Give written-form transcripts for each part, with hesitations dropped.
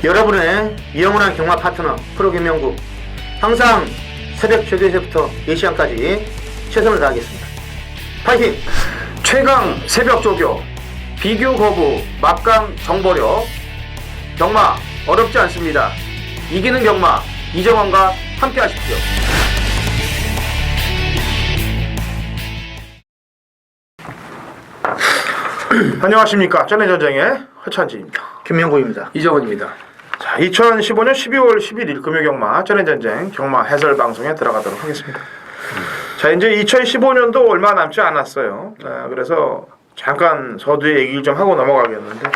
여러분의 영원한 경마 파트너 프로 김명구, 항상 새벽 조교에서부터 4시간까지 최선을 다하겠습니다. 파이팅! 최강 새벽 조교, 비교 거부, 막강 정보력. 경마 어렵지 않습니다. 이기는 경마 이정원과 함께 하십시오. 안녕하십니까. 쩐해전쟁의 허찬지입니다. 김명구입니다. 이정원입니다. 자, 2015년 12월 11일 금요경마 쩐해전쟁 경마 해설 방송에 들어가도록 하겠습니다. 자, 이제 2015년도 얼마 남지 않았어요. 그래서 잠깐 서두에 얘기를 좀 하고 넘어가겠는데,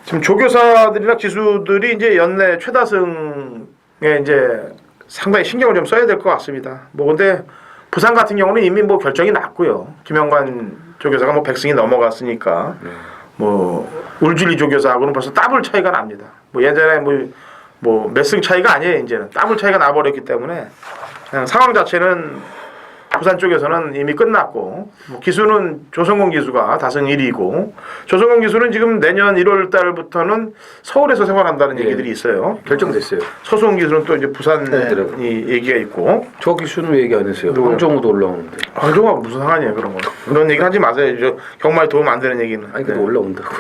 지금 조교사들이나 기수들이 이제 연내 최다승에 이제 상당히 신경을 좀 써야 될 것 같습니다. 뭐 근데 부산 같은 경우는 이미 뭐 결정이 났고요. 김영관 조교사가 뭐 100승이 넘어갔으니까 뭐 울주리 조교사하고는 벌써 더블 차이가 납니다. 뭐 예전에 뭐 몇 승 차이가 아니에요. 이제는 더블 차이가 나버렸기 때문에 그냥 상황 자체는 부산 쪽에서는 이미 끝났고, 뭐 기수는 조성공 기수가 다승 1위고, 조성공 기수는 지금 내년 1월 달부터는 서울에서 생활한다는 얘기들이 있어요. 결정됐어요. 서수홍 기수는 또 이제 부산이 얘기가 있고. 저 기수는 왜 얘기 안 했어요? 황정우도 올라오는데. 황정우가 무슨 상관이에요, 그런 거. 그런 얘기 하지 마세요. 저 경마에 도움 안 되는 얘기는. 아니 근데 올라온다고요.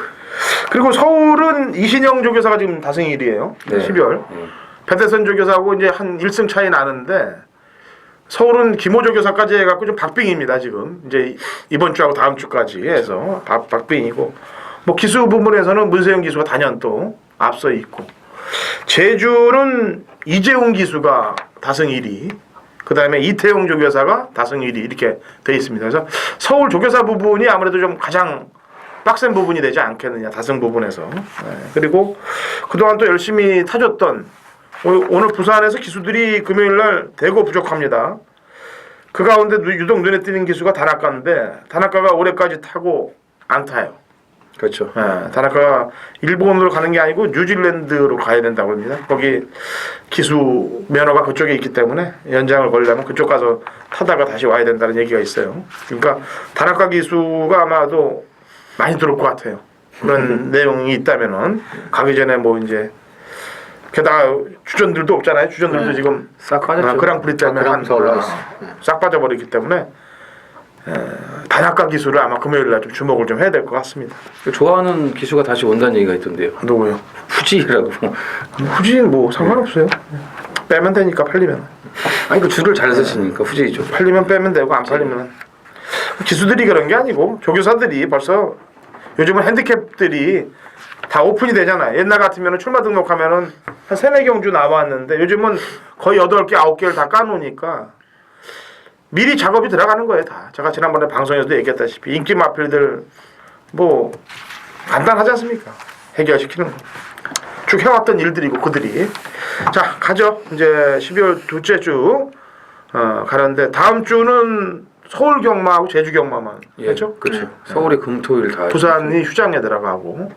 그리고 서울은 이신영 조교사가 지금 다승 1위예요. 12월. 배대선 조교사하고 이제 한 1승 차이 나는데, 서울은 김호 조교사까지 해갖고 좀 박빙입니다. 지금 이제 이번 주하고 다음 주까지 해서 박빙이고, 뭐 기수 부분에서는 문세영 기수가 단연 또 앞서 있고, 제주는 이재웅 기수가 다승 1위, 그 다음에 이태용 조교사가 다승 1위 이렇게 돼 있습니다. 그래서 서울 조교사 부분이 아무래도 좀 가장 빡센 부분이 되지 않겠느냐, 다승 부분에서. 그리고 그동안 또 열심히 타줬던, 오늘 부산에서 기수들이 금요일날 대거 부족합니다. 그 가운데 유독 눈에 띄는 기수가 다나카인데, 다나카가 올해까지 타고 안 타요. 그렇죠. 다나카가 일본으로 가는 게 아니고 뉴질랜드로 가야 된다고 합니다. 거기 기수 면허가 그쪽에 있기 때문에 연장을 걸려면 그쪽 가서 타다가 다시 와야 된다는 얘기가 있어요. 그러니까 다나카 기수가 아마도 많이 들어올 것 같아요. 그런 내용이 있다면은 가기 전에 뭐 이제 게다가 주전들도 없잖아요. 주전들도 지금 싹 빠졌죠. 그랑프리 때문에 싹 빠져버렸기 때문에 다나카 기수를 아마 금요일날 좀 주목을 좀 해야 될 것 같습니다. 좋아하는 기수가 다시 온다는 얘기가 있던데요. 누구요? 후지라고. 후지는 뭐 상관없어요. 빼면 되니까 팔리면. 아니 그 줄을 잘 서시니까 후지죠. 팔리면 빼면 되고 안 팔리면. 기수들이 그런 게 아니고 조교사들이 벌써 요즘은 핸디캡들이 다 오픈이 되잖아요. 옛날 같으면 출마 등록하면은 한 3-4경주 나왔는데 요즘은 거의 8개, 9개를 다 까놓으니까 미리 작업이 들어가는 거예요, 다. 제가 지난번에 방송에서도 얘기했다시피 인기 마필들 뭐 간단하지 않습니까? 해결시키는 거. 쭉 해왔던 일들이고 그들이. 자, 가죠. 이제 12월 둘째 주 가는데 다음 주는 서울 경마하고 제주 경마만 했죠? 그렇죠. 서울에 금토일 다. 부산이 휴장에 들어가고,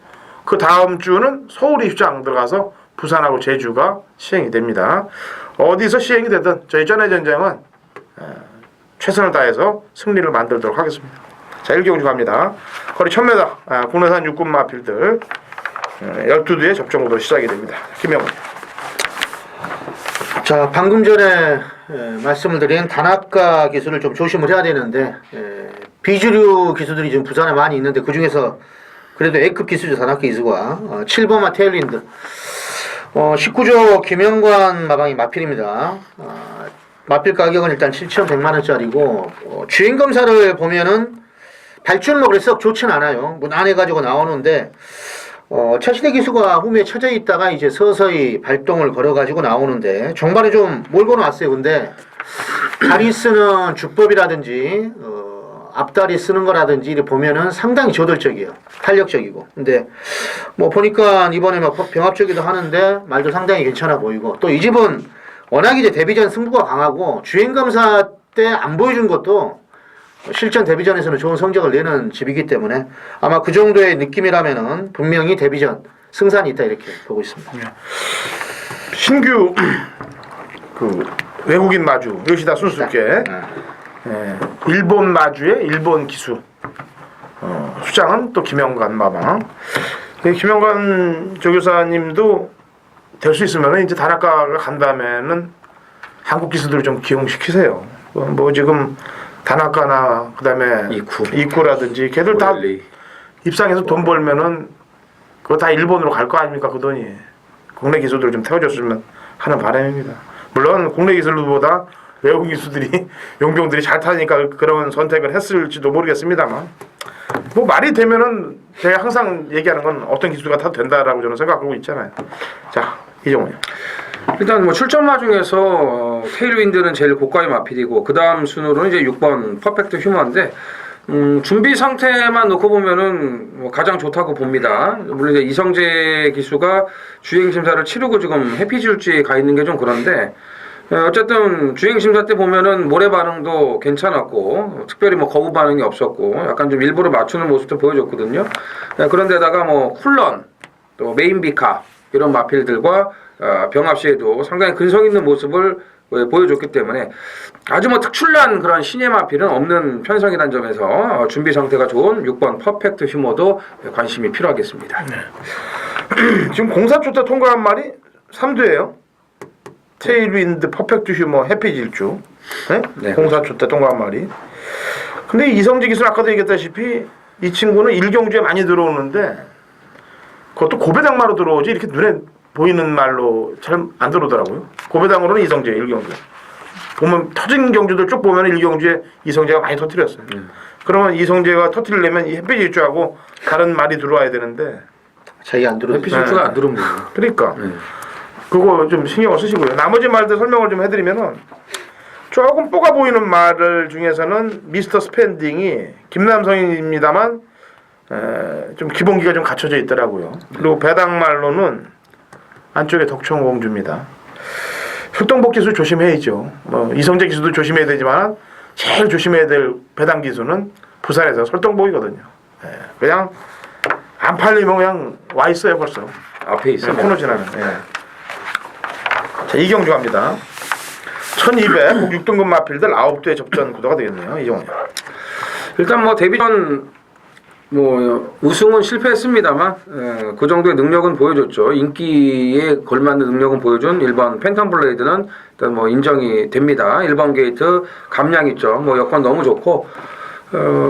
그 다음 주는 서울이 휴장 들어가서 부산하고 제주가 시행이 됩니다. 어디서 시행이 되든 저희 쩐해전쟁은 최선을 다해서 승리를 만들도록 하겠습니다. 자, 1경주 갑니다. 거리 1000m, 국내산 육군 마필들 12두에 접종으로 시작이 됩니다. 김영훈. 자, 방금 전에 말씀을 드린 다나카 기수를 좀 조심을 해야 되는데, 비주류 기수들이 지금 부산에 많이 있는데 그 중에서 그래도 A급 기수죠. 다나카 기수가 7번마 테일린드 19조 김영관 마방이 마필입니다. 마필 가격은 일단 7,100만원짜리고 주행검사를 보면은 발주는 뭐 그래서 좋진 않아요. 무난해가지고 나오는데 차시대 기수가 후미에 쳐져 있다가 이제 서서히 발동을 걸어가지고 나오는데 종반에 좀 몰고 나왔어요. 근데 다리 쓰는 주법이라든지 앞다리 쓰는 거라든지 이렇게 보면은 상당히 저돌적이에요. 탄력적이고. 근데 뭐 보니까 이번에 뭐 병합적이기도 하는데 말도 상당히 괜찮아 보이고, 또 이 집은 워낙 이제 데뷔전 승부가 강하고 주행검사 때 안 보여준 것도 실전 데뷔전에서는 좋은 성적을 내는 집이기 때문에 아마 그 정도의 느낌이라면은 분명히 데뷔전 승산이 있다 이렇게 보고 있습니다. 신규 그 외국인 마주 요시다 순수께 일본 마주의 일본 기수 수장은 또 김영관 마방. 김영관 조교사님도 될 수 있으면 이제 단학과가 간다면은 한국 기수들을 좀 기용시키세요. 뭐 지금 단학과나 그다음에 이쿠라든지 걔들 다 원리. 입상해서 돈 벌면은 그거 다 일본으로 갈 거 아닙니까 그 돈이. 국내 기수들 좀 태워줬으면 하는 바람입니다. 물론 국내 기술보다 외국 기수들이 용병들이 잘 타니까 그런 선택을 했을지도 모르겠습니다만 뭐 말이 되면은 제가 항상 얘기하는 건 어떤 기수가 타도 된다라고 저는 생각하고 있잖아요. 자 이종훈. 일단 뭐 출전마 중에서 테일윈드는 제일 고가의 마필이고 그 다음 순으로는 이제 6번 퍼펙트 휴머인데 준비 상태만 놓고 보면은 뭐 가장 좋다고 봅니다. 물론 이제 이성재 기수가 주행 심사를 치르고 지금 해피질주에 가 있는 게 좀 그런데 어쨌든 주행 심사 때 보면은 모래 반응도 괜찮았고 특별히 뭐 거부 반응이 없었고 약간 좀 일부러 맞추는 모습도 보여줬거든요. 그런데다가 뭐 쿨런 또 메인비카 이런 마필들과 병합 시에도 상당히 근성 있는 모습을 보여줬기 때문에 아주 뭐 특출난 그런 신예 마필은 없는 편성이라는 점에서 준비 상태가 좋은 6번 퍼펙트 휴머도 관심이 필요하겠습니다. 지금 공사초 때 통과한 말이 3두예요. 테일윈드 퍼펙트 휴머 해피 질주. 네? 네. 공사초 때 통과한 말이. 근데 이성재 기술 아까도 얘기했다시피 이 친구는 일경주에 많이 들어오는데 그것도 고배당마로 들어오지 이렇게 눈에 보이는 말로 잘 안 들어오더라고요. 고배당으로는 이성재, 일경주. 보면 터진 경주들 쭉 보면 일경주에 이성재가 많이 터뜨렸어요. 그러면 이성재가 터뜨리려면 이 햇빛 질주하고 다른 말이 들어와야 되는데 자기 안 들어. 해피 질주가 안 들어오면 그러니까 그거 좀 신경을 쓰시고요. 나머지 말들 설명을 좀 해드리면은 조금 뽀가 보이는 말을 중에서는 미스터 스펜딩이 김남성입니다만 좀 기본기가 좀 갖춰져 있더라고요. 그리고 배당말로는 안쪽에 덕청공주입니다. 혈동복 기술 조심해야죠. 뭐 이성재 기술도 조심해야 되지만 제일 조심해야 될 배당 기술은 부산에서 설동복이거든요. 그냥 안 팔리면 그냥 와 있어요 벌써. 앞에 있어요. 코너 지나면. 자 이경주 갑니다. 1200 6등급 마필들 9대 접전 구도가 되겠네요. 이종훈. 일단 뭐 데뷔전 뭐 우승은 실패했습니다만 그 정도의 능력은 보여줬죠. 인기에 걸맞는 능력은 보여준 1번 팬텀 블레이드는 일단 뭐 인정이 됩니다. 1번 게이트 감량 있죠. 뭐 여건 너무 좋고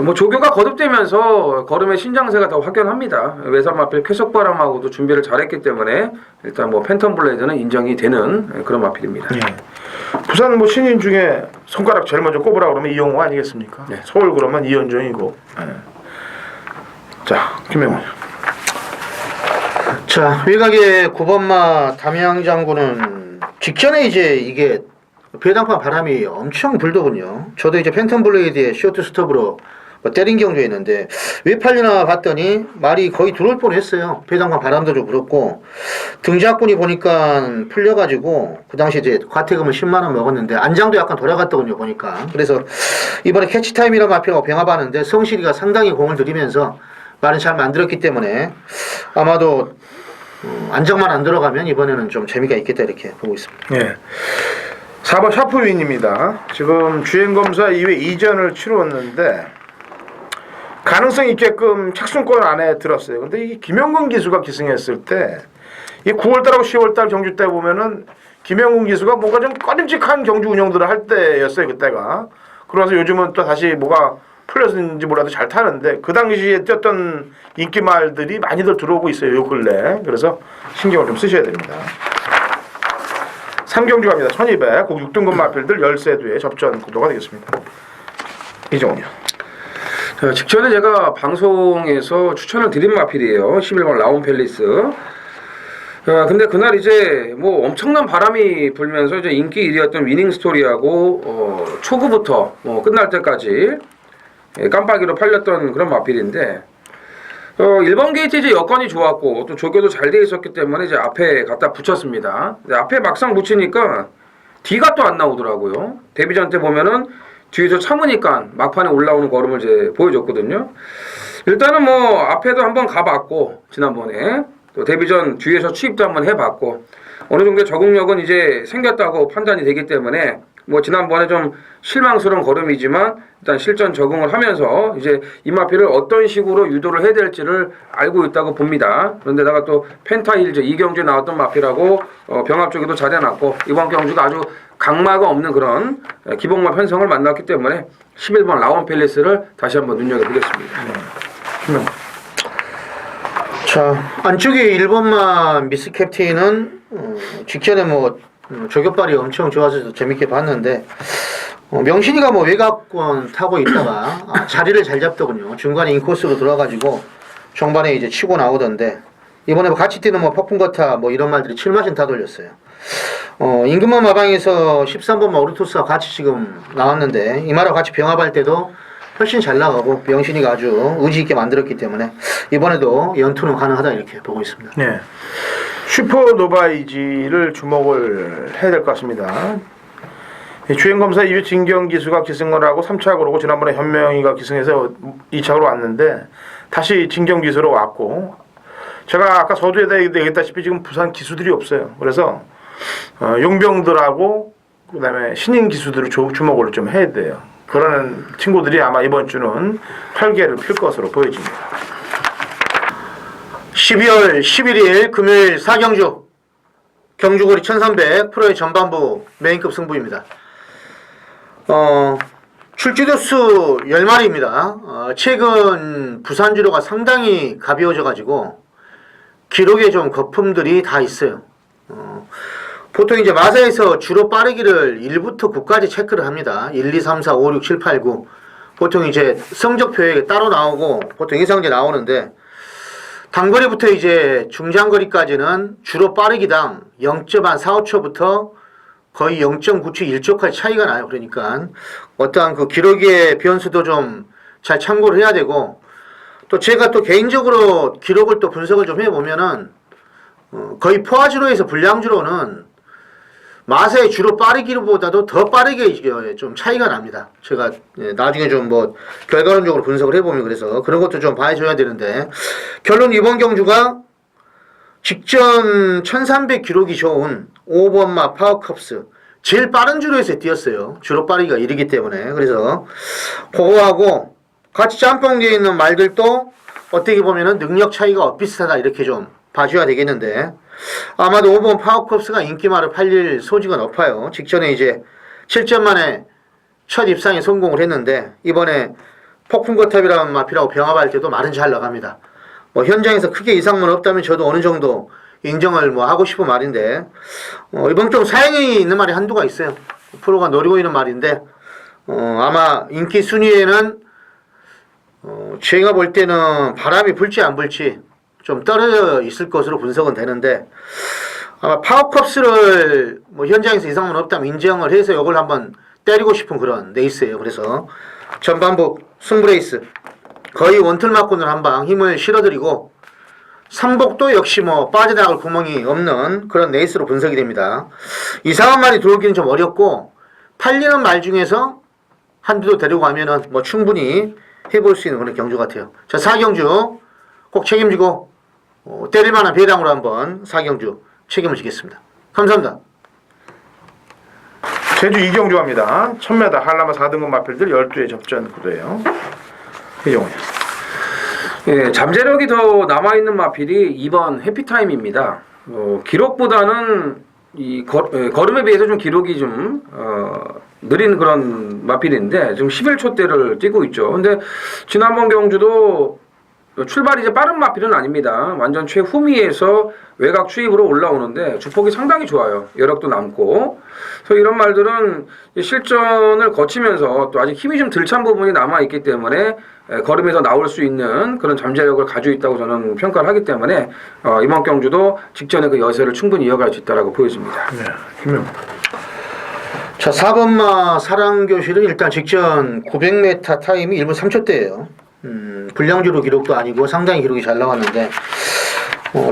뭐 조교가 거듭되면서 걸음의 신장세가 더 확연합니다. 외산 마필 쾌속바람하고도 준비를 잘했기 때문에 일단 뭐 팬텀 블레이드는 인정이 되는 그런 마필입니다. 부산 뭐 신인 중에 손가락 제일 먼저 꼽으라 그러면 이용호 아니겠습니까? 네. 서울 그러면 이현정이고. 자 김명훈. 자, 외곽의 9번마 담양 장군은 직전에 이제 이게 배당판 바람이 엄청 불더군요. 저도 이제 팬텀 블레이드의 쇼트 스톱으로 때린 경우에 있는데 왜 팔리나 봤더니 말이 거의 들어올 뻔했어요. 배당판 바람도 좀 불었고 등자꾼이 보니까 풀려가지고 그 당시 이제 과태금을 10만 원 먹었는데 안장도 약간 돌아갔더군요 보니까. 그래서 이번에 캐치타임이라는 마피아가 병합하는데 성실이가 상당히 공을 들이면서 말은 잘 만들었기 때문에 아마도 안정만 안 들어가면 이번에는 좀 재미가 있겠다 이렇게 보고 있습니다. 예. 4번 샤프윈입니다. 지금 주행검사 이외 이전을 치렀는데 가능성 있게끔 착순권 안에 들었어요. 근데 이 김영근 기수가 기승했을 때 이 9월달하고 10월달 경주 때 보면은 김영근 기수가 뭔가 좀 꺼림직한 경주 운영들을 할 때였어요. 그때가. 그러면서 요즘은 또 다시 뭐가 풀렸는지 몰라도 잘 타는데 그 당시에 뛰었던 인기말들이 많이들 들어오고 있어요. 요 근래. 그래서 신경을 좀 쓰셔야 됩니다. 3경주 갑니다. 1200 6등급 마필들 13두의 접전 구도가 되겠습니다. 이종훈이요. 자, 직전에 제가 방송에서 추천을 드린 마필이에요. 11번 라온 팰리스. 근데 그날 이제 뭐 엄청난 바람이 불면서 이제 인기 1위였던 위닝 스토리하고 초구부터 끝날 때까지 깜빡이로 팔렸던 그런 마필인데 1번 게이트 이제 여건이 좋았고 또 조교도 잘 돼 있었기 때문에 이제 앞에 갖다 붙였습니다. 근데 앞에 막상 붙이니까 뒤가 또 안 나오더라고요. 데뷔전 때 보면은 뒤에서 참으니까 막판에 올라오는 걸음을 이제 보여줬거든요. 일단은 뭐 앞에도 한번 가봤고 지난번에 또 데뷔전 뒤에서 취입도 한번 해봤고 어느 정도 적응력은 이제 생겼다고 판단이 되기 때문에 뭐 지난번에 좀 실망스러운 걸음이지만 일단 실전 적응을 하면서 이제 이 마피를 어떤 식으로 유도를 해야 될지를 알고 있다고 봅니다. 그런데다가 또 펜타힐즈 이경주에 나왔던 마피라고 병합 쪽에도 잘해놨고 이번 경주가 아주 강마가 없는 그런 기복마 편성을 만났기 때문에 11번 라온 팰리스를 다시 한번 눈여겨보겠습니다. 자, 안쪽에 1번만 미스 캡틴은 직전에 뭐 저격발이 엄청 좋아서 재밌게 봤는데 명신이가 뭐 외곽권 타고 있다가 자리를 잘 잡더군요. 중간에 인코스로 들어가지고 종반에 이제 치고 나오던데 이번에 뭐 같이 뛰는 뭐 폭풍거타 뭐 이런 말들이 7마신 다 돌렸어요. 임금만 마방에서 13번 마우리토스가 같이 지금 나왔는데 이마랑 같이 병합할 때도 훨씬 잘 나가고 명신이가 아주 의지 있게 만들었기 때문에 이번에도 연투는 가능하다 이렇게 보고 있습니다. 네. 슈퍼노바이지를 주목을 해야 될 것 같습니다. 주행검사 이후 진경기수가 기승을 하고 3차 그러고 지난번에 현명이가 기승해서 2차로 왔는데 다시 진경기수로 왔고 제가 아까 서두에 얘기했다시피 지금 부산 기수들이 없어요. 그래서 용병들하고 그 다음에 신인 기수들을 주목을 좀 해야 돼요. 그러는 친구들이 아마 이번 주는 활개를 필 것으로 보여집니다. 12월 11일 금요일 4경주 경주거리 1300 프로의 전반부 메인급 승부입니다. 출주도수 10마리입니다. 최근 부산주로가 상당히 가벼워져 가지고 기록에 좀 거품들이 다 있어요. 보통 이제 마사에서 주로 빠르기를 1부터 9까지 체크를 합니다. 1, 2, 3, 4, 5, 6, 7, 8, 9. 보통 이제 성적표에 따로 나오고 보통 예상제 나오는데 단거리부터 이제 중장거리까지는 주로 빠르기당 0.45초부터 거의 0.97, 1초까지 차이가 나요. 그러니까 어떠한 그 기록의 변수도 좀 잘 참고를 해야 되고 또 제가 또 개인적으로 기록을 또 분석을 좀 해보면은 거의 포화주로에서 불량주로는 마사의 주로 빠르기보다도 더 빠르게 좀 차이가 납니다. 제가 나중에 좀 뭐 결과론적으로 분석을 해보면 그래서 그런 것도 좀 봐줘야 되는데 결론 이번 경주가 직전 1300 기록이 좋은 5번마 파워컵스 제일 빠른 주로에서 뛰었어요. 주로 빠르기가 이르기 때문에 그래서 그거하고 같이 짬뽕되어 있는 말들도 어떻게 보면은 능력 차이가 비슷하다 이렇게 좀 봐줘야 되겠는데 아마도 5번 파워컵스가 인기말을 팔릴 소지가 높아요. 직전에 이제 7점 만에 첫 입상에 성공을 했는데 이번에 폭풍거탑이라는 마피라고 병합할 때도 말은 잘 나갑니다. 뭐 현장에서 크게 이상만 없다면 저도 어느 정도 인정을 뭐 하고 싶은 말인데 이번 좀 사양이 있는 말이 한두가 있어요. 프로가 노리고 있는 말인데 아마 인기 순위에는 제가 볼 때는 바람이 불지 안 불지 좀 떨어져 있을 것으로 분석은 되는데 아마 파워컵스를 뭐 현장에서 이상은 없다면 인정을 해서 이걸 한번 때리고 싶은 그런 레이스예요. 그래서 전반부 승부레이스 거의 원틀 맞고는 한방 힘을 실어드리고 삼복도 역시 뭐 빠져나갈 구멍이 없는 그런 레이스로 분석이 됩니다. 이상한 말이 들어오기는 좀 어렵고 팔리는 말 중에서 한두도 데리고 가면은 뭐 충분히 해볼 수 있는 그런 경주 같아요. 자, 4경주 꼭 책임지고 때릴만한 배당으로 한번 4경주 책임을 지겠습니다. 감사합니다. 제주 이경주 갑니다. 1000m 한라마 4등급 마필들 12회 접전 구도예요. 이종훈. 예, 잠재력이 더 남아있는 마필이 2번 해피타임입니다. 기록보다는 이 걸음에 비해서 좀 기록이 좀 느린 그런 마필인데 지금 11초대를 뛰고 있죠. 근데 지난번 경주도 출발이 이제 빠른 마필은 아닙니다. 완전 최후미에서 외곽 추입으로 올라오는데 주폭이 상당히 좋아요. 여력도 남고. 그래서 이런 말들은 실전을 거치면서 또 아직 힘이 좀 덜 찬 부분이 남아있기 때문에 걸음에서 나올 수 있는 그런 잠재력을 가지고 있다고 저는 평가를 하기 때문에 이번 경주도 직전에 그 여세를 충분히 이어갈 수 있다고 보여집니다. 네, 김영. 자, 4번마 사랑교실은 일단 직전 900m 타임이 1분 3초대예요. 불량주로 기록도 아니고 상당히 기록이 잘 나왔는데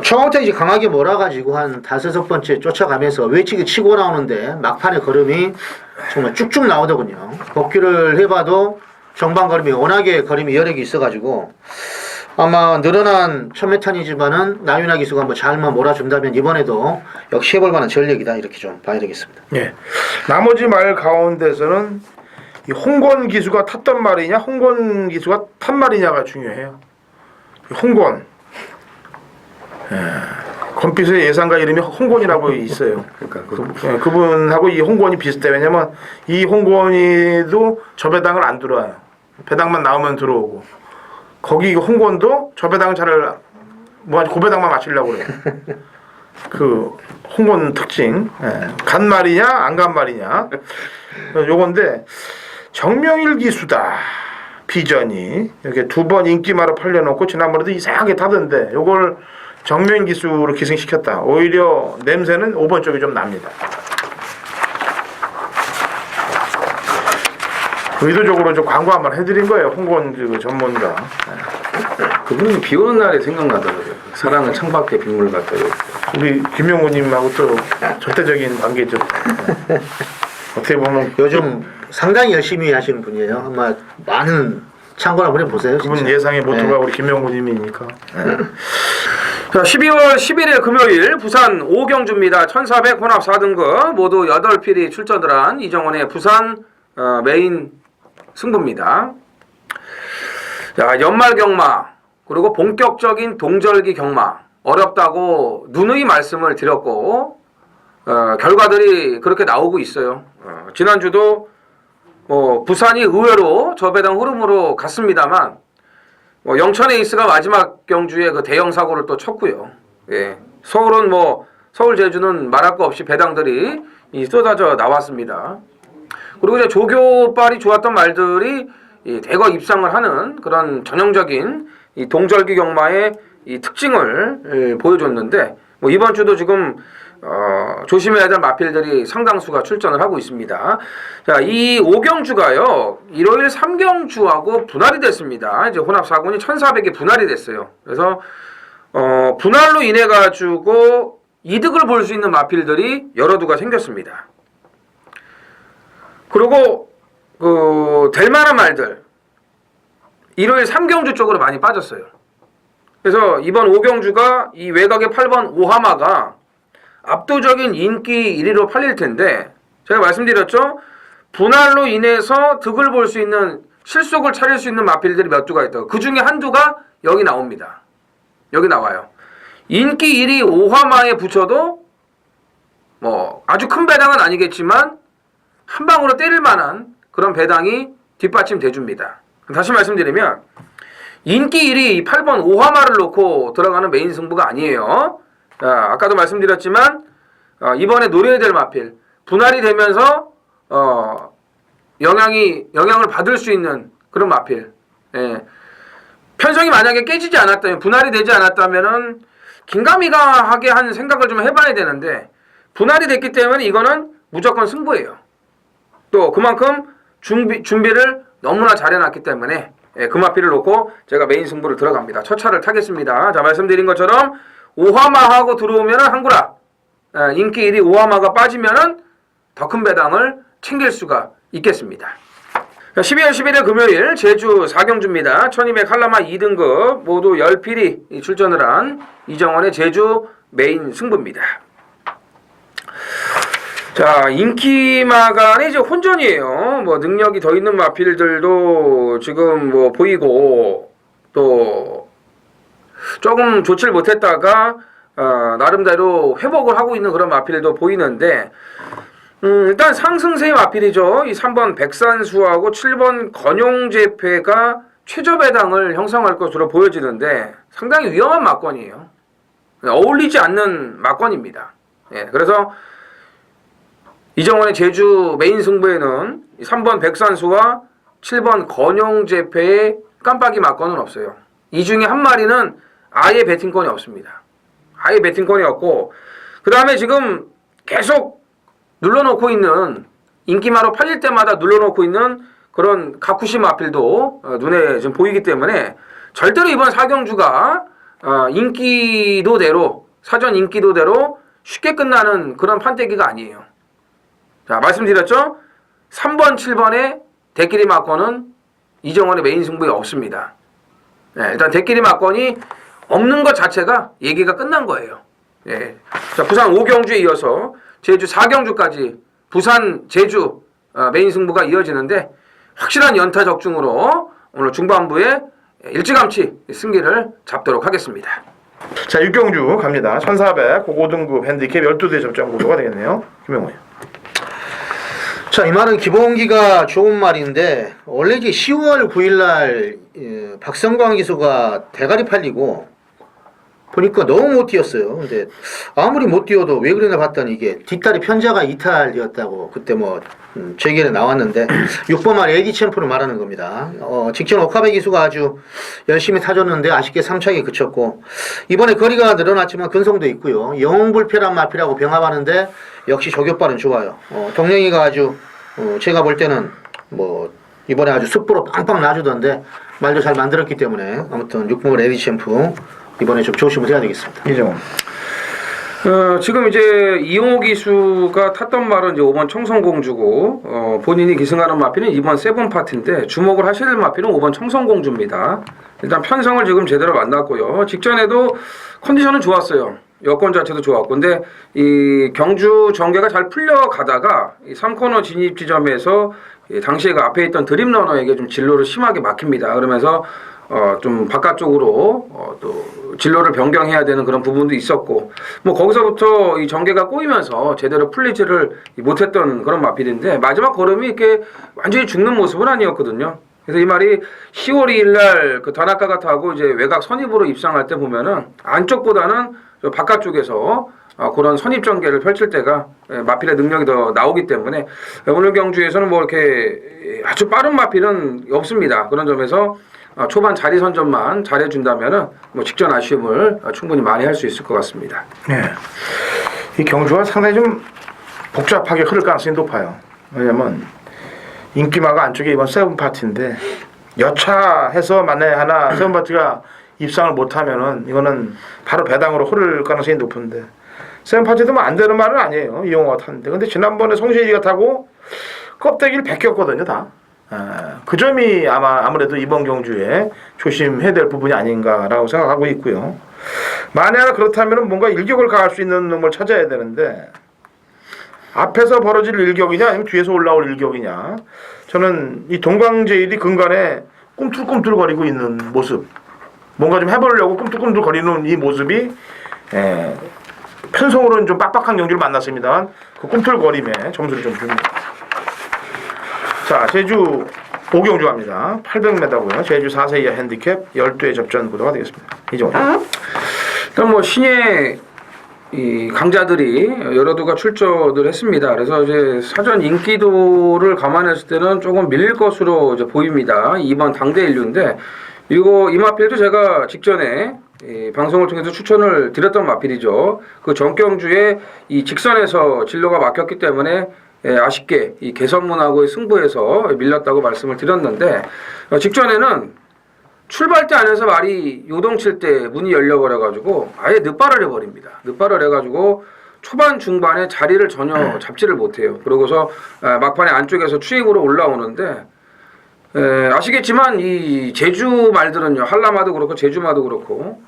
처음부터 이제 강하게 몰아가지고 한 5번째 쫓아가면서 외치기 치고 나오는데 막판에 걸음이 정말 쭉쭉 나오더군요. 복귀를 해봐도 정방 걸음이 워낙에 걸음이 여력이 있어가지고 아마 늘어난 1000m이지만은 나윤아 기수가 뭐 잘만 몰아준다면 이번에도 역시 해볼 만한 전력이다 이렇게 좀 봐야 되겠습니다. 예. 나머지 말 가운데서는 이 홍건 기수가 탔던 말이냐, 홍건 기수가 탄 말이냐가 중요해요. 홍건. 건피스의 예상가 이름이 홍건이라고 있어요. 그러니까 그분하고 이 홍건이 비슷해. 왜냐면 이 홍건이도 저 배당을 안 들어와요. 배당만 나오면 들어오고. 거기 홍건도 저 배당을 잘 그 배당만 맞추려고 그래요. 그 홍건 특징. 간 말이냐 안 간 말이냐. 요건데 정명일 기수다. 비전이 이렇게 2번 인기마로 팔려놓고 지난번에도 이상하게 타던데 요걸 정명일 기수로 기승시켰다. 오히려 냄새는 5번 쪽이 좀 납니다. 의도적으로 좀 광고 한번 해드린 거예요. 홍건 그 전문가. 그분이 비 오는 날에 생각나더라고요. 사랑은 창밖에 빗물 같다. 우리 김용우님하고 또 절대적인 관계죠. 어떻게 보면 요즘 상당히 열심히 하시는 분이에요. 아마 많은 참고를 한번 해보세요. 그분 진짜. 예상의 모토가 네. 우리 김용우님이니까. 자, 12월 11일 금요일 부산 오경주입니다. 1400 혼합 4등급 모두 8필이 출전을 한 이정원의 부산 메인 승부입니다. 자, 연말 경마 그리고 본격적인 동절기 경마 어렵다고 누누이 말씀을 드렸고 결과들이 그렇게 나오고 있어요. 지난주도 부산이 의외로 저배당 흐름으로 갔습니다만 영천 에이스가 마지막 경주에 그 대형 사고를 또 쳤고요. 예. 서울은 서울 제주는 말할 거 없이 배당들이 쏟아져 나왔습니다. 그리고 이제 조교빨이 좋았던 말들이 대거 입상을 하는 그런 전형적인 이 동절기 경마의 이 특징을 보여줬는데 이번 주도 지금 조심해야 될 마필들이 상당수가 출전을 하고 있습니다. 자, 이 5경주가요, 일요일 3경주하고 분할이 됐습니다. 이제 혼합 4군이 1400이 분할이 됐어요. 그래서, 분할로 인해가지고 이득을 볼 수 있는 마필들이 여러 두가 생겼습니다. 그리고, 될 만한 말들, 일요일 3경주 쪽으로 많이 빠졌어요. 그래서 이번 5경주가 이 외곽의 8번 오하마가 압도적인 인기 1위로 팔릴 텐데 제가 말씀드렸죠. 분할로 인해서 득을 볼 수 있는 실속을 차릴 수 있는 마필들이 몇 두가 있다고. 그 중에 한두가 여기 나옵니다. 여기 나와요. 인기 1위 오하마에 붙여도 아주 큰 배당은 아니겠지만 한 방으로 때릴 만한 그런 배당이 뒷받침돼 줍니다. 다시 말씀드리면 인기 1위 8번 오하마를 놓고 들어가는 메인 승부가 아니에요. 자, 아까도 말씀드렸지만 이번에 노려야 될 마필 분할이 되면서 영향을 받을 수 있는 그런 마필. 예. 편성이 만약에 깨지지 않았다면 분할이 되지 않았다면은 긴가미가하게 한 생각을 좀 해봐야 되는데 분할이 됐기 때문에 이거는 무조건 승부예요. 또 그만큼 준비를 너무나 잘해놨기 때문에 그 마필을 놓고 제가 메인 승부를 들어갑니다. 첫 차를 타겠습니다. 자, 말씀드린 것처럼 오하마하고 들어오면 한구라 인기 1위 오하마가 빠지면 더 큰 배당을 챙길 수가 있겠습니다. 12월 11일 금요일 제주 4경주입니다. 1200 한라마 2등급 모두 10필이 출전을 한 이정원의 제주 메인 승부입니다. 자, 인기마간의 이제 혼전이에요. 능력이 더 있는 마필들도 지금 보이고 또 조금 좋지를 못했다가 나름대로 회복을 하고 있는 그런 마필도 보이는데 일단 상승세의 마필이죠. 이 3번 백산수하고 7번 건용제패가 최저배당을 형성할 것으로 보여지는데 상당히 위험한 막권이에요. 어울리지 않는 막권입니다. 예, 그래서 이정원의 제주 메인 승부에는 3번 백산수와 7번 건용제패의 깜빡이 막권은 없어요. 이 중에 한 마리는 아예 배팅권이 없습니다. 아예 배팅권이 없고 그 다음에 지금 계속 눌러놓고 있는 인기마로 팔릴 때마다 눌러놓고 있는 그런 가쿠시 마필도 눈에 지금 보이기 때문에 절대로 이번 4경주가 인기도대로 사전 인기도대로 쉽게 끝나는 그런 판때기가 아니에요. 자, 말씀드렸죠? 3번, 7번의 대끼리 막권은 이정원의 메인 승부에 없습니다. 일단 대끼리 막건이 없는 것 자체가 얘기가 끝난 거예요. 예. 자, 부산 5경주에 이어서 제주 4경주까지 부산, 제주 메인 승부가 이어지는데 확실한 연타 적중으로 오늘 중반부에 일찌감치 승기를 잡도록 하겠습니다. 자, 6경주 갑니다. 1400 고고등급 핸디캡 12대 접전 구도가 되겠네요. 김영호. 자, 이 말은 기본기가 좋은 말인데 원래 이제 10월 9일날 박성광 기수가 대가리 팔리고 보니까 너무 못 뛰었어요. 근데 아무리 못 뛰어도 왜 그러나 봤더니 이게 뒷다리 편자가 이탈이었다고 그때 뭐 재결에 나왔는데 6번 말 애기 챔프로 말하는 겁니다. 직전 오카베 기수가 아주 열심히 타줬는데 아쉽게 3차게 그쳤고 이번에 거리가 늘어났지만 근성도 있고요. 영웅불패란 마피라고 병합하는데 역시 저격발은 좋아요. 동영이가 아주 제가 볼 때는 뭐 이번에 아주 숯불로 빵빵 놔주던데 말도 잘 만들었기 때문에 아무튼 6번 애기 챔프 이번에 좀 조심을 해야 되겠습니다. 이정훈. 지금 이제 이용호 기수가 탔던 말은 이제 5번 청성공주고 본인이 기승하는 마피는 2번 세븐 파트인데 주목을 하셔야 될 마피는 5번 청성공주입니다. 일단 편성을 지금 제대로 만났고요. 직전에도 컨디션은 좋았어요. 여건 자체도 좋았고 근데 이 경주 전개가 잘 풀려가다가 이 3코너 진입 지점에서 당시에 그 앞에 있던 드림러너에게 좀 진로를 심하게 막힙니다. 그러면서 좀 바깥쪽으로 또 진로를 변경해야 되는 그런 부분도 있었고 뭐 거기서부터 이 전개가 꼬이면서 제대로 풀리지를 못했던 그런 마필인데 마지막 걸음이 이렇게 완전히 죽는 모습은 아니었거든요. 그래서 이 말이 10월 2일날 그 다나카가 타고 이제 외곽 선입으로 입상할 때 보면은 안쪽보다는 저 바깥쪽에서 그런 선입 전개를 펼칠 때가 마필의 능력이 더 나오기 때문에 오늘 경주에서는 뭐 이렇게 아주 빠른 마필은 없습니다. 그런 점에서 초반 자리 선점만 잘해준다면은 뭐 직전 아쉬움을 충분히 많이 할 수 있을 것 같습니다. 네. 이 경주가 상당히 좀 복잡하게 흐를 가능성이 높아요. 왜냐면 인기마가 안쪽에 이번 세븐 파티인데 여차해서 만약에 하나 세븐 파티가 입상을 못하면은 이거는 바로 배당으로 흐를 가능성이 높은데 세븐 파티도 뭐 안 되는 말은 아니에요. 이용호가 탔는데 근데 지난번에 송시일이가 타고 껍데기를 벗겼거든요 다. 그 점이 아무래도 이번 경주에 조심해야 될 부분이 아닌가라고 생각하고 있고요. 만약 그렇다면 뭔가 일격을 가할 수 있는 놈을 찾아야 되는데 앞에서 벌어질 일격이냐 아니면 뒤에서 올라올 일격이냐 저는 이 동광제일이 근간에 꿈틀꿈틀거리고 있는 모습 뭔가 좀 해보려고 꿈틀꿈틀거리는 이 모습이 편성으로는 좀 빡빡한 경주를 만났습니다만 그 꿈틀거림에 점수를 좀 줍니다. 자, 제주 5경주 갑니다. 800m고요. 제주 4세 이하 핸디캡 12회 접전 구도가 되겠습니다. 이정훈. 일단 뭐 신예 이 강자들이 여러 두가 출전을 했습니다. 그래서 이제 사전 인기도를 감안했을 때는 조금 밀릴 것으로 이제 보입니다. 2번 당대 인류인데 이 마필도 제가 직전에 이 방송을 통해서 추천을 드렸던 마필이죠. 그 전경주에 이 직선에서 진로가 막혔기 때문에 아쉽게 이 개선문하고의 승부에서 밀렸다고 말씀을 드렸는데 직전에는 출발 때 안에서 말이 요동칠 때 문이 열려버려가지고 아예 늑발을 해버립니다. 늑발을 해가지고 초반 중반에 자리를 전혀 잡지를 못해요. 그러고서 막판에 안쪽에서 추입으로 올라오는데 아시겠지만 이 제주 말들은요 한라마도 그렇고 제주마도 그렇고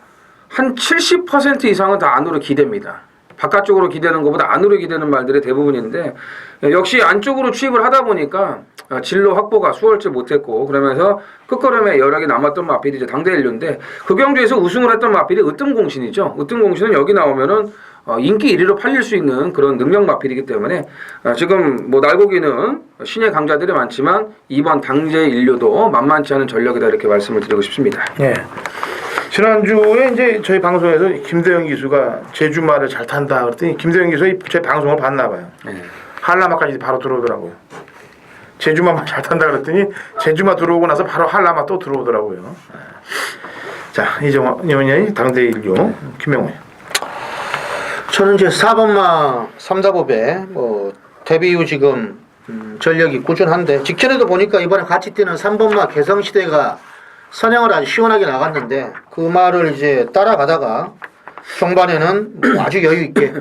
한 70% 이상은 다 안으로 기댑니다. 바깥쪽으로 기대는 것보다 안으로 기대는 말들이 대부분인데 역시 안쪽으로 추입을 하다 보니까 진로 확보가 수월치 못했고 그러면서 끝걸음에 여력이 남았던 마필이 이제 당대 인류인데 그 경주에서 우승을 했던 마필이 으뜸공신이죠. 으뜸공신은 여기 나오면은 인기 1위로 팔릴 수 있는 그런 능력 마필이기 때문에 지금 뭐 날고기는 신예 강자들이 많지만 이번 당대 인류도 만만치 않은 전력이다 이렇게 말씀을 드리고 싶습니다. 예. 지난주에 이제 저희 방송에서 김대영 기수가 제주말을 잘 탄다 그랬더니 김대영 기수가 제 방송을 봤나 봐요. 한라마까지 바로 들어오더라고요. 제주말만 잘 탄다 그랬더니 제주말 들어오고 나서 바로 한라마 또 들어오더라고요. 자, 이정원이 당대 인류 김영호. 저는 이제 4번마 3답업에 뭐 데뷔 이후 지금 전력이 꾸준한데 직전에도 보니까 이번에 같이 뛰는 3번마 개성시대가 선행을 아주 시원하게 나갔는데 그 말을 이제 따라가다가 종반에는 뭐 아주 여유있게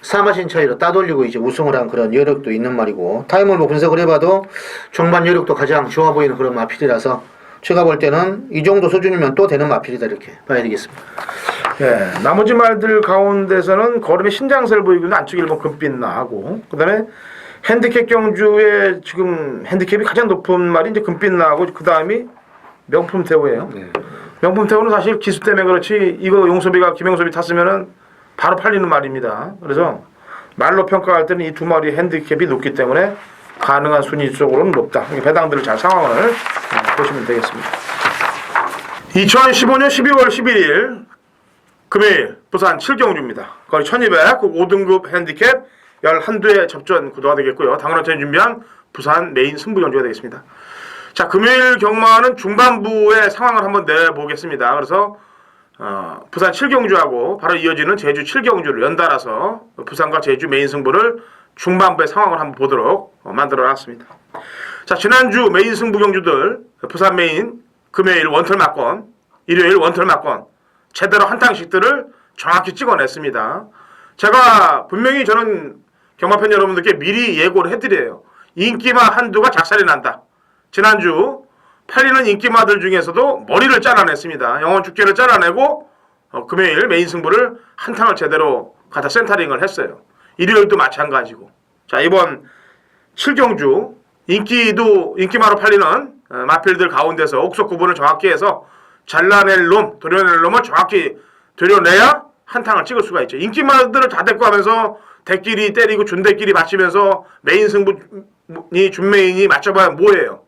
사마신 차이로 따돌리고 이제 우승을 한 그런 여력도 있는 말이고 타임을 뭐 분석을 해봐도 종반 여력도 가장 좋아 보이는 그런 마필이라서 제가 볼 때는 이 정도 수준이면 또 되는 마필이다 이렇게 봐야 되겠습니다. 예, 나머지 말들 가운데서는 걸음의 신장세를 보이고 있는 안쪽 1번 금빛나하고 그다음에 핸디캡 경주의 지금 핸디캡이 가장 높은 말이 이제 금빛나하고 그 다음이 명품 태호예요. 네. 명품 태호는 사실 기수 때문에 그렇지 이거 용섭이가 김용섭이 탔으면은 바로 팔리는 말입니다. 그래서 말로 평가할 때는 이 두 마리 핸디캡이 높기 때문에 가능한 순위 쪽으로는 높다. 배당들을 잘 상황을 보시면 되겠습니다. 2015년 12월 11일 금요일 부산 7경주입니다. 거리 1200 5등급 핸디캡 11두의 접전 구도가 되겠고요. 당연히 준비한 부산 메인 승부 경주가 되겠습니다. 자, 금요일 경마는 중반부의 상황을 한번 내보겠습니다. 그래서 부산 7경주하고 바로 이어지는 제주 7경주를 연달아서 부산과 제주 메인 승부를 중반부의 상황을 한번 보도록 만들어놨습니다. 자, 지난주 메인 승부 경주들 부산 메인 금요일 원털 막권, 일요일 원털 막권 제대로 한탕씩들을 정확히 찍어냈습니다. 제가 분명히 저는 경마팬 여러분들께 미리 예고를 해드려요. 인기마 한두가 작살이 난다. 지난주 팔리는 인기마들 중에서도 머리를 잘라냈습니다. 영원 축제를 잘라내고 금요일 메인 승부를 한탕을 제대로 갖다 센터링을 했어요. 일요일도 마찬가지고. 자, 이번 7경주 인기마로 팔리는 마필들 가운데서 옥석 구분을 정확히 해서 잘라낼 놈, 도려낼 놈을 정확히 도려내야 한탕을 찍을 수가 있죠. 인기마들을 다 데리고 하면서 대끼리 때리고 준대끼리 맞추면서 메인 승부니 준메인이 맞춰봐야 뭐예요?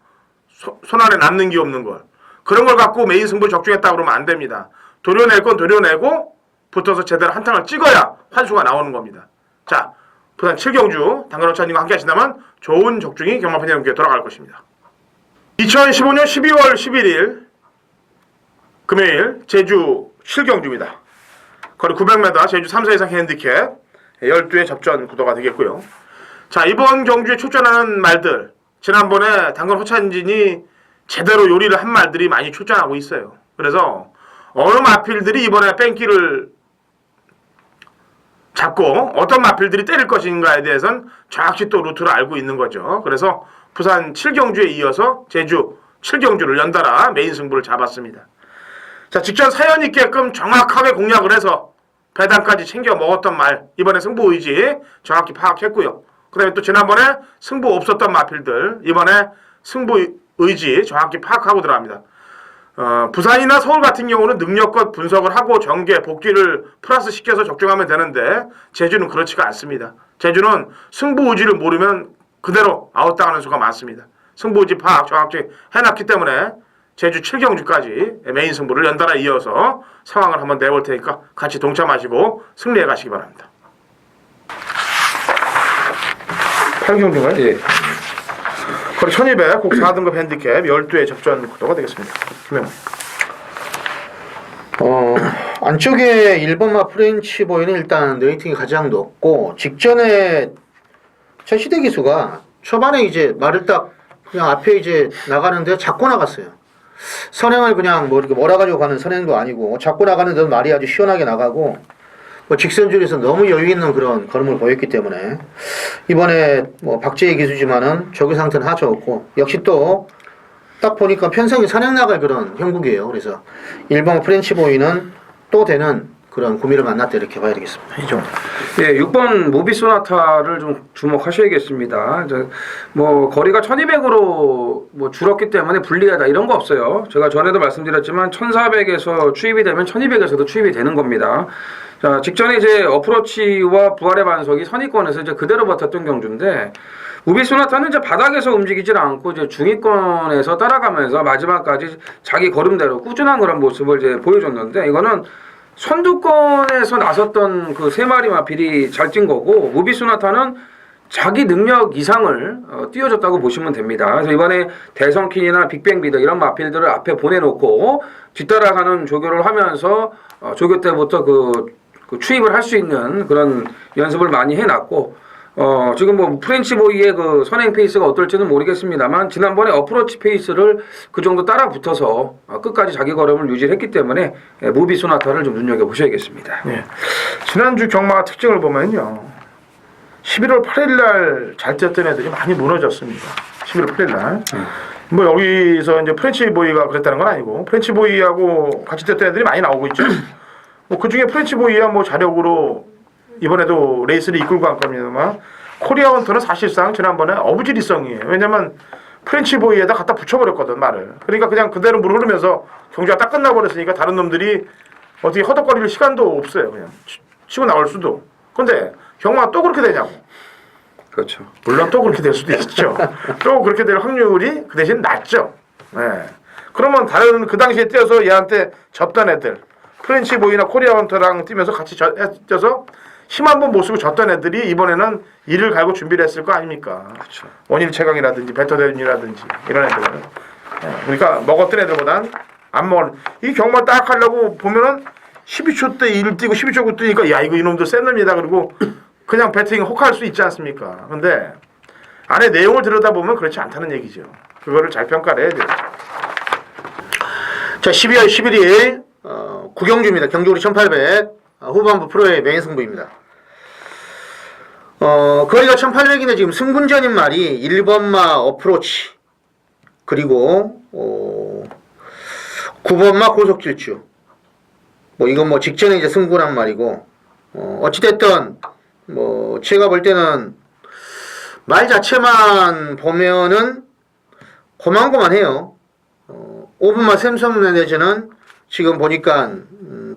손 안에 남는 게 없는 걸. 그런 걸 갖고 메인 승부 적중했다 그러면 안 됩니다. 도려낼 건 도려내고 붙어서 제대로 한탕을 찍어야 환수가 나오는 겁니다. 자, 부산 7경주 당근호차님과 함께 하신다면 좋은 적중이 경마팬 여러분께 돌아갈 것입니다. 2015년 12월 11일 금요일 제주 7경주입니다. 거리 900m 제주 3사 이상 핸디캡 12의 접전 구도가 되겠고요. 자, 이번 경주에 출전하는 말들 지난번에 당근 호찬진이 제대로 요리를 한 말들이 많이 출전하고 있어요. 그래서 어느 마필들이 이번에 뺑기를 잡고 어떤 마필들이 때릴 것인가에 대해서는 정확히 또 루트를 알고 있는 거죠. 그래서 부산 7경주에 이어서 제주 7경주를 연달아 메인 승부를 잡았습니다. 자, 직전 사연 있게끔 정확하게 공략을 해서 배당까지 챙겨 먹었던 말 이번에 승부 의지 정확히 파악했고요. 그 다음에 또 지난번에 승부 없었던 마필들 이번에 승부 의지 정확히 파악하고 들어갑니다. 부산이나 서울 같은 경우는 능력껏 분석을 하고 전개, 복귀를 플러스 시켜서 적중하면 되는데 제주는 그렇지가 않습니다. 제주는 승부 의지를 모르면 그대로 아웃당하는 수가 많습니다. 승부 의지 파악 정확히 해놨기 때문에 제주 7경주까지 메인 승부를 연달아 이어서 상황을 한번 내볼 테니까 같이 동참하시고 승리해 가시기 바랍니다. 8경주인가요? 예. 거리 1200 곡 4등급 핸디캡 12의 접전 구도가 되겠습니다. 김영호. 안쪽에 1번마 프렌치 보이는 일단 레이팅이 가장 높고 직전에 최시대 기수가 초반에 이제 말을 딱 그냥 앞에 이제 나가는데 잡고 나갔어요. 선행을 그냥 뭐 이렇게 몰아가지고 가는 선행도 아니고 잡고 나가는데 말이 아주 시원하게 나가고 뭐 직선줄에서 너무 여유 있는 그런 걸음을 보였기 때문에 이번에 뭐 박재희 기수지만은 조기 상태는 하죠 없고 역시 또 딱 보니까 편성이 선행 나갈 그런 형국이에요. 그래서 1번 프렌치 보이는 또 되는 그런 구미를 만났다 이렇게 봐야 되겠습니다. 이종. 예, 6번 모비 소나타를 좀 주목하셔야겠습니다. 뭐 거리가 1200으로 뭐 줄었기 때문에 불리하다 이런 거 없어요. 제가 전에도 말씀드렸지만 1400에서 추입이 되면 1200에서도 추입이 되는 겁니다. 자, 직전에 이제 어프로치와 부활의 반석이 선위권에서 이제 그대로 버텼던 경주인데 모비 소나타는 이제 바닥에서 움직이질 않고 이제 중위권에서 따라가면서 마지막까지 자기 걸음대로 꾸준한 그런 모습을 이제 보여줬는데 이거는 선두권에서 나섰던 그 세 마리 마필이 잘 뛴 거고 모비 소나타는 자기 능력 이상을 띄워줬다고 보시면 됩니다. 그래서 이번에 대성킨이나 빅뱅비더 이런 마필들을 앞에 보내놓고 뒤따라가는 조교를 하면서 조교 때부터 그 추입을 할 수 있는 그런 연습을 많이 해놨고 지금 뭐 프렌치 보이의 그 선행 페이스가 어떨지는 모르겠습니다만 지난번에 어프로치 페이스를 그 정도 따라 붙어서 끝까지 자기 걸음을 유지했기 때문에 모비 소나타를 좀 눈여겨보셔야겠습니다. 네. 지난주 경마 특징을 보면요. 11월 8일 날 잘 뛰었던 애들이 많이 무너졌습니다. 11월 8일 날. 뭐 여기서 이제 프렌치 보이가 그랬다는 건 아니고 프렌치 보이하고 같이 뛰었던 애들이 많이 나오고 있죠. 뭐 그 중에 프렌치 보이야 뭐 자력으로 이번에도 레이스를 이끌고 갈 겁니다만 코리아 헌터는 사실상 지난번에 어부지리성이에요. 왜냐면 프렌치 보이에다 갖다 붙여버렸거든 말을. 그러니까 그냥 그대로 물 흐르면서 경주가 딱 끝나버렸으니까 다른 놈들이 어떻게 허덕거릴 시간도 없어요. 그냥 치고 나올 수도. 근데 경마가 또 그렇게 되냐고. 그렇죠. 물론 또 그렇게 될 수도 있죠. 또 그렇게 될 확률이 그 대신 낮죠. 네. 그러면 다른 그 당시에 뛰어서 얘한테 졌던 애들 프렌치 보이나 코리아 헌터랑 뛰면서 같이 뛰어서 힘 한 번 못 쓰고 졌던 애들이 이번에는 이를 갈고 준비를 했을 거 아닙니까? 그렇죠. 원일 최강이라든지 벨터대준이라든지 이런 애들은. 네. 그러니까 먹었던 애들보단 안 먹은 이 경마 딱 하려고 보면은 12초 때 1을 뛰고 12초 9 뛰니까 야 이거 이놈들 센 놈이다 그리고 그냥 배팅 혹할 수 있지 않습니까? 근데 안에 내용을 들여다보면 그렇지 않다는 얘기죠. 그거를 잘 평가를 해야 돼요. 자, 12월 11일 구경주입니다. 경주우리 1800 후반부 프로의 메인 승부입니다. 거리가 1800인데 지금 승군전인 말이 1번마 어프로치 그리고 9번마 고속질주 뭐 이건 뭐 직전에 이제 승부란 말이고 어찌됐든 뭐 제가 볼 때는 말 자체만 보면은 고만고만해요. 5분만 샘섬 내지는 지금 보니까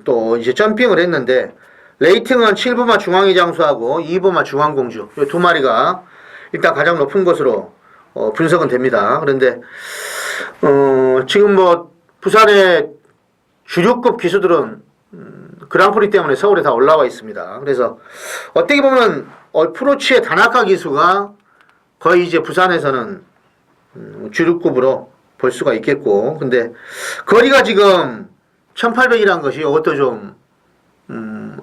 또 이제 점핑을 했는데 레이팅은 7분마 중앙이 장수하고 2분마 중앙공주 이 두 마리가 일단 가장 높은 것으로 분석은 됩니다. 그런데 지금 뭐 부산의 주류급 기수들은 그랑프리 때문에 서울에 다 올라와 있습니다. 그래서 어떻게 보면 어프로치의 다나카 기수가 거의 이제 부산에서는 주류급으로 볼 수가 있겠고, 근데 거리가 지금 1800이라는 것이 이것도 좀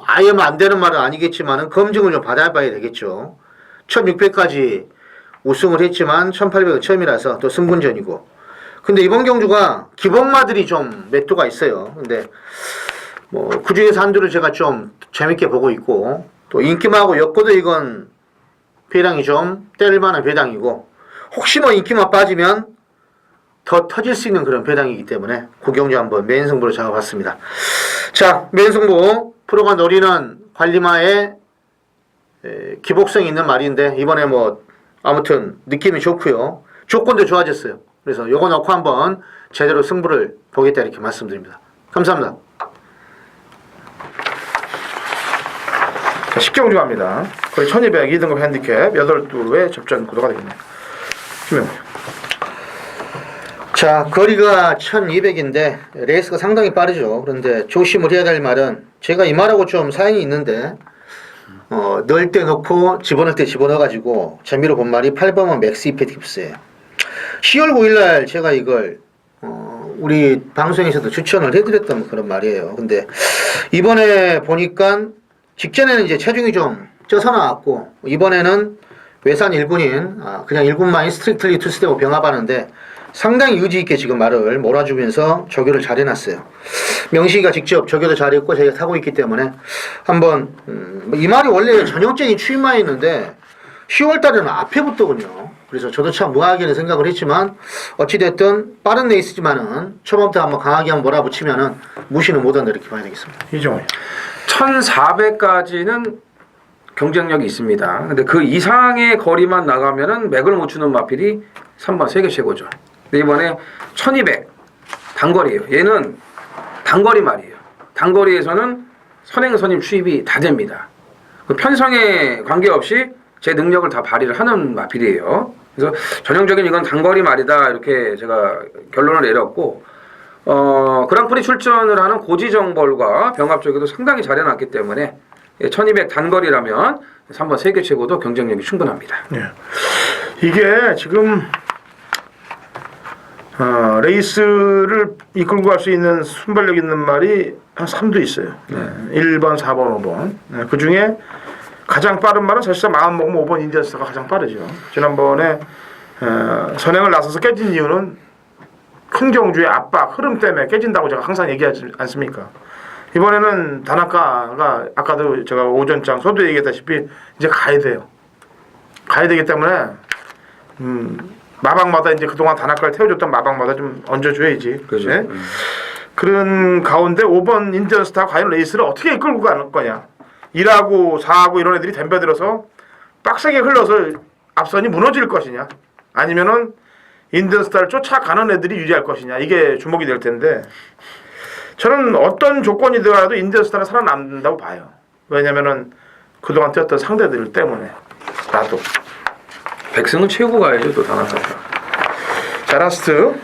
아예 안 되는 말은 아니겠지만은 검증을 좀 받아봐야 되겠죠. 1600까지 우승을 했지만 1800은 처음이라서 또 승분전이고. 근데 이번 경주가 기복마들이 좀 몇 도가 있어요. 근데 뭐 그중에서 한두를 제가 좀 재밌게 보고 있고, 또 인기마하고 엮어도 이건 배당이 좀 때릴만한 배당이고, 혹시 뭐 인기마 빠지면 더 터질 수 있는 그런 배당이기 때문에 구경주 한번 메인 승부로 잡아봤습니다. 자, 메인 승부 프로가 노리는 관리마의 기복성 있는 말인데 이번에 뭐 아무튼 느낌이 좋고요. 조건도 좋아졌어요. 그래서 요거 넣고 한번 제대로 승부를 보겠다 이렇게 말씀드립니다. 감사합니다. 자, 10경주 갑니다. 거의 1200 2등급 핸디캡 8두루의 접전 구도가 되겠네요. 김영우. 자, 거리가 1200인데 레이스가 상당히 빠르죠. 그런데 조심을 해야 될 말은 제가 이 말하고 좀 사연이 있는데 넣을 때 넣고 집어넣을 때 집어넣어가지고 재미로 본 말이 8번은 맥스 이펙티브스예요. 10월 9일날 제가 이걸 우리 방송에서도 추천을 해드렸던 그런 말이에요. 근데 이번에 보니까 직전에는 이제 체중이 좀 쪄서 나왔고 이번에는 외산 1군인 그냥 1군만인 스트릭틀리 투스텝으로 병합하는데 상당히 의지있게 지금 말을 몰아주면서 조교를 잘 해놨어요. 명식이가 직접 조교도 잘했고 저희가 타고 있기 때문에 한번 이 말이 원래 전형적인 추임말이었는데 10월달에는 앞에 붙더군요. 그래서 저도 참 무하게는 생각을 했지만 어찌됐든 빠른 레이스지만은 초반부터 한번 강하게 한번 몰아붙이면은 무시는 못한다 이렇게 봐야 되겠습니다. 이종호. 1400까지는 경쟁력이 있습니다. 근데 그 이상의 거리만 나가면은 맥을 못 추는 마필이 3번 세계 최고죠. 근데 이번에 1200 단거리예요. 얘는 단거리 말이에요. 단거리에서는 선행선임 추입이 다 됩니다. 그 편성에 관계없이 제 능력을 다 발휘를 하는 마필이에요. 그래서 전형적인 이건 단거리 말이다 이렇게 제가 결론을 내렸고 그랑프리 출전을 하는 고지정벌과 병합 쪽에도 상당히 잘해놨기 때문에 1200 단거리라면 3번 세계 최고도 경쟁력이 충분합니다. 예. 이게 지금 레이스를 이끌고 갈 수 있는 순발력 있는 말이 한 3도 있어요. 1번, 4번, 5번. 그 중에 가장 빠른 말은 사실상 마음 먹으면 5번 인디언스가 가장 빠르죠. 지난번에 선행을 나서서 깨진 이유는 큰 경주의 압박, 흐름 때문에 깨진다고 제가 항상 얘기하지 않습니까? 이번에는 다나카가 아까도 제가 오전장 서두 얘기했다시피 이제 가야 돼요. 가야 되기 때문에 마방마다 이제 그동안 단학과를 태워줬던 마방마다 좀 얹어줘야지. 그죠. 네? 그런 가운데 5번 인디언스타 과연 레이스를 어떻게 이끌고 가는 거냐. 1하고 4하고 이런 애들이 덤벼들어서 빡세게 흘러서 앞선이 무너질 것이냐. 아니면은 인디언스타를 쫓아가는 애들이 유리할 것이냐. 이게 주목이 될 텐데 저는 어떤 조건이 되어도 인디언스타는 살아남는다고 봐요. 왜냐면은 그동안 뛰었던 상대들 때문에. 나도. 백승은 채우고 가야죠 또 단학가. 자 라스트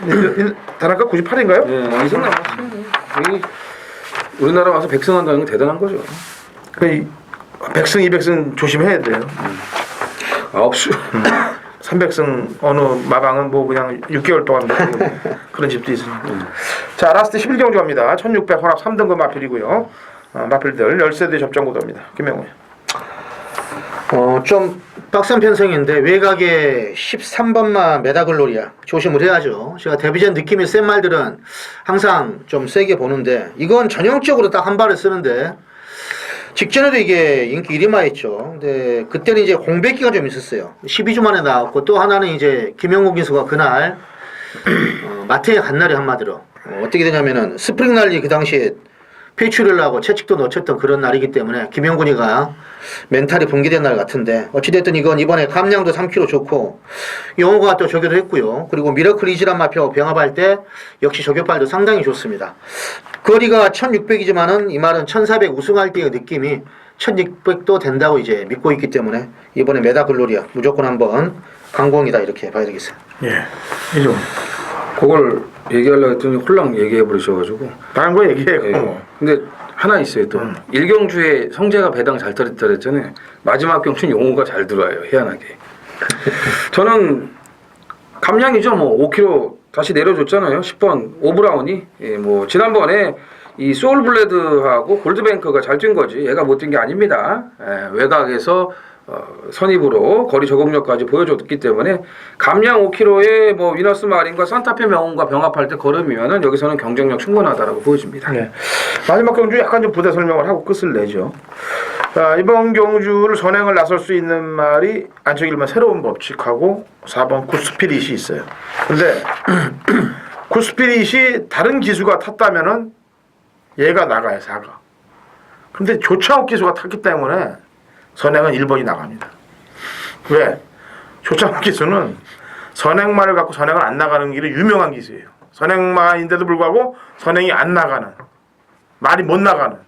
단학가 98인가요? 네, 이승 남았습니다. 이 우리나라 와서 백승한다는 건 대단한 거죠. 백승 200승 조심해야 돼요. 9수. 300승 어느 마방은 뭐 그냥 6개월 동안 먹고 그런 집도 있으니까. 자 라스트 11경주 갑니다. 1600 혼합 3등급 마필이고요. 마필들 10세대 접전 구도입니다. 김명우. 좀 빡센 편성인데 외곽에 13번마 메다글로리아 조심을 해야죠. 제가 데뷔전 느낌이 센 말들은 항상 좀 세게 보는데 이건 전형적으로 딱 한 발을 쓰는데 직전에도 이게 인기 1위마였죠. 근데 그때는 이제 공백기가 좀 있었어요. 12주 만에 나왔고 또 하나는 이제 김영국 기수가 그날 마트에 간 날이 한마디로 어떻게 되냐면은 스프링 랠리 그 당시에 페이추리를 하고 채찍도 놓쳤던 그런 날이기 때문에 김영군이가 멘탈이 붕괴된 날 같은데 어찌됐든 이건 이번에 감량도 3kg 좋고 영호가 또 저격을 했고요. 그리고 미러클 이지란 마표하고 병합할 때 역시 저격발도 상당히 좋습니다. 거리가 1600이지만은 이 말은 1400 우승할 때의 느낌이 1600도 된다고 이제 믿고 있기 때문에 이번에 메다글로리아 무조건 한번 강공이다 이렇게 봐야 되겠어요. 예. 이종. 그걸 얘기하려고 했더니 홀랑 얘기해 버리셔가지고. 다른 거 얘기해. 예. 근데 하나 있어요 또. 1경주에 성재가 배당 잘 떨었다 그랬잖아요. 마지막 경주는 용호가 잘 들어와요. 희한하게. 저는 감량이죠. 뭐 5kg 다시 내려줬잖아요. 10번 오브라운이. 예, 뭐 지난번에 이 소울블레드하고 골드뱅크가 잘 뛴 거지. 얘가 못 뛴 게 아닙니다. 예, 외곽에서 선입으로 거리 적응력까지 보여줬기 때문에 감량 5kg에 뭐 위너스 마린과 산타페 명운과 병합할 때 걸음이면은 여기서는 경쟁력 충분하다라고 보여집니다. 네. 마지막 경주 약간 좀 부대 설명을 하고 끝을 내죠. 자, 이번 경주를 선행을 나설 수 있는 말이 안쪽 1번 새로운 법칙하고 4번 굿스피릿이 있어요. 근데 굿스피릿이 다른 기수가 탔다면은 얘가 나가요, 4가. 근데 조창욱 기수가 탔기 때문에 선행은 1번이 나갑니다. 왜? 조창욱 기수는 선행마를 갖고 선행을 안 나가는 길이 유명한 기수예요. 선행마인데도 불구하고 선행이 안 나가는, 말이 못 나가는.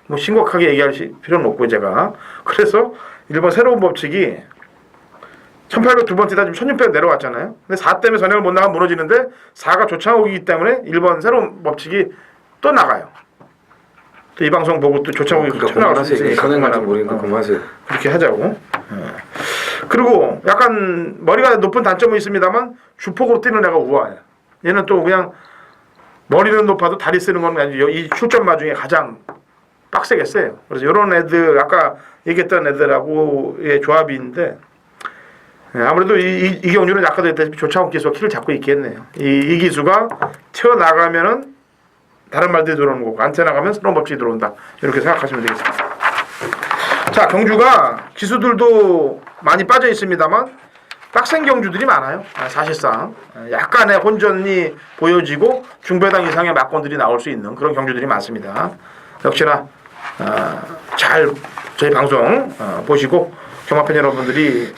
뭐 심각하게 얘기할 필요는 없고 제가. 그래서 1번 새로운 법칙이 1800 두 번 뛰다 지금 1600 내려왔잖아요. 근데 4 때문에 선행을 못 나가면 무너지는데 4가 조창욱이기 때문에 1번 새로운 법칙이 또 나가요. 또 이 방송 보고 또 조창욱이 그만하세요. 선행만 좀 모르니까 그만하세요. 그렇게 하자고. 그리고 약간 머리가 높은 단점은 있습니다만 주폭으로 뛰는 애가 우아해. 얘는 또 그냥 머리는 높아도 다리 쓰는 건 아주 이 출전마 중에 가장 빡세게 세요. 그래서 이런 애들 아까 얘기했던 애들하고의 조합인데 아무래도 이 경주는 아까도 했다시피 조창욱 기수가 키를 잡고 있겠네요. 이 기수가 튀어나가면은 다른 말들이 들어오는 거고 안 튀어나가면 새로운 법칙이 들어온다. 이렇게 생각하시면 되겠습니다. 자, 경주가 기수들도 많이 빠져 있습니다만 빡센 경주들이 많아요. 사실상 약간의 혼전이 보여지고 중배당 이상의 막건들이 나올 수 있는 그런 경주들이 많습니다. 역시나 잘 저희 방송 보시고 경마팬 여러분들이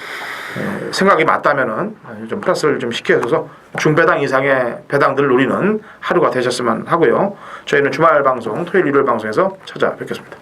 생각이 맞다면은 좀 플러스를 좀 시켜줘서 중배당 이상의 배당들을 노리는 하루가 되셨으면 하고요. 저희는 주말 방송 토요일 일요일 방송에서 찾아뵙겠습니다.